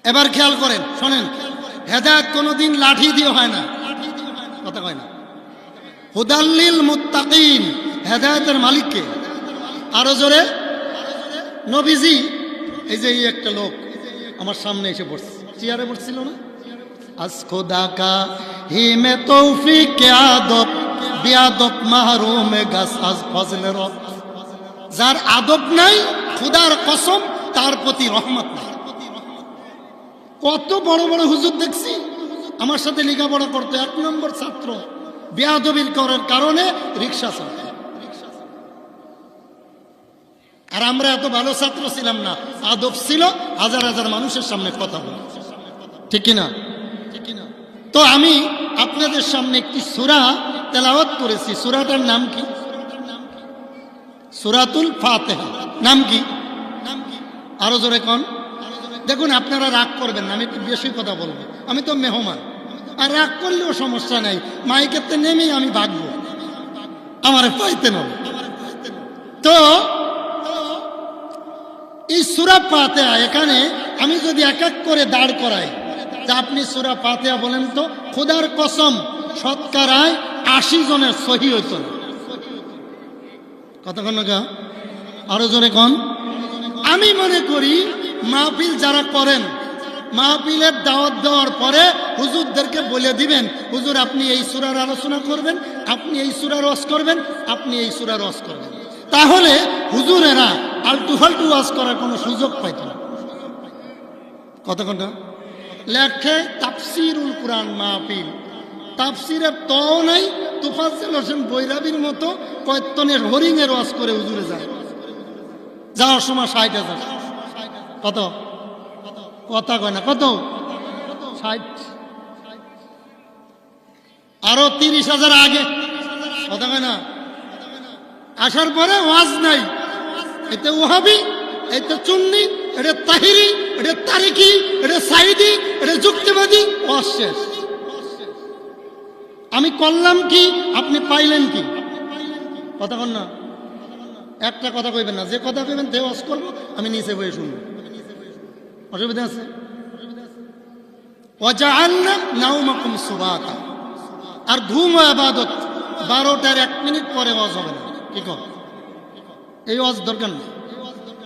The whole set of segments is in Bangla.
এবার খেয়াল করেন, শোনেন, হেদায়েত কোনোদিন লাঠি দিয়ে হয় না, কথা কয় না। হুদাল্লিল মুত্তাকিন, হেদায়েতের মালিককে। আরো জোরে, নবীজি। এই যে এই একটা লোক আমার সামনে এসে বসছে, চেয়ারে বসছিল না, আজ খোদা কা হি মে তৌফিক আদব বিআদব মাহরুম গাছ আজ ফজলে রব। যার আদব নাই, খোদার কসম তার প্রতি রহমত নাই। কত বড় বড় হুজুর দেখছি আমার সাথে লেখাপড়া করতে, 1 নম্বর ছাত্র, বেয়াদবির করার কারণে রিক্সা চালায়। আর আমরা এত ভালো ছাত্র ছিলাম না, আদব ছিল, হাজার হাজার মানুষের সামনে কথা বলা, ঠিক কিনা? তো আমি আপনাদের সামনে একটি সূরা তেলাওয়াত করেছি। সূরাটার নাম কি? সূরাতুল ফাতিহা। নাম কি? আরো জোরে কোন? দেখুন, আপনারা রাগ করবেন না, আমি একটু বেশি কথা বলবো, আমি তো মেহমান। আর রাগ করলেও সমস্যা নাই, মাইকেতে নেমেই আমি ভাগবো, আমার পাইতে নয়। তো এই সূরা ফাতিহা, এখানে আমি যদি এক এক করে দাঁড় করাই, তা আপনি সূরা ফাতিহা বলেন তো, খোদার কসম শতকরায় 80 জনের সহি হইত না। কতক্ষণ না? আরো জোরে কোন? আমি মনে করি মাহফিল যারা করেন, মাহফিলের দাওয়াত দেওয়ার পরে হুজুরদেরকে বলে দিবেন, হুজুর আপনি এই সূরার আলোচনা করবেন, আপনি এই সূরার ওয়াজ করবেন, আপনি এই সূরার ওয়াজ করবেন। তাহলে হুজুরেরা আলটু ফালটু ওয়াজ করার কোনো সুযোগ পাইত না। কতক্ষণ? লেখে তাফসিরুল কুরআন মাহফিল, তাফসিরের তও নাই, তুফাজ্জল হোসেন বৈরাবীর মতো কয়েকজনের হরিংয়ের ওয়াজ করে হুজুরে যায়, যাওয়ার সময় 60,000। কত? কথা কয় না, কত? 60। আরো 30,000 আগে, কথা কয় না। আসার পরে ওয়াজ নাই, এতে ওহাবি, এতে চুন্নি, এটা তাহিরি, এটা তারিকি, এটা সাইদি, এটা যুক্তিবাদী, ওয়াজ শেষ। আমি করলাম কি, আপনি পাইলেন কি? কথা কন না, একটা কথা কইবেন না, যে কথা কইবেন তে ওয়াজ করবো, আমি নিচে বসে শুনবো, অসুবিধা আছে? ওয়াজআলনা নাওমাকুম সুবাতা। আর ঘুম ও ইবাদত 12টার 1 মিনিট পরে ওয়াজ হবে না, কি কর? এই ওয়াজ দরকার নেই।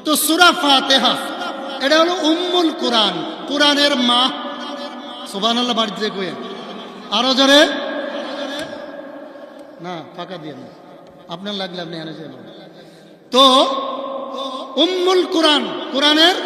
তো সূরা ফাতিহা এটা হলো উম্মুল কুরআন, কুরআনের মা। সুবহানাল্লাহ বাড়িতে কই? আরো জোরে না, ফাঁকা দিয়ে না, আপনার লাগলে আপনি এনে যাবেন। তো উম্মুল কুরআন, কুরআনের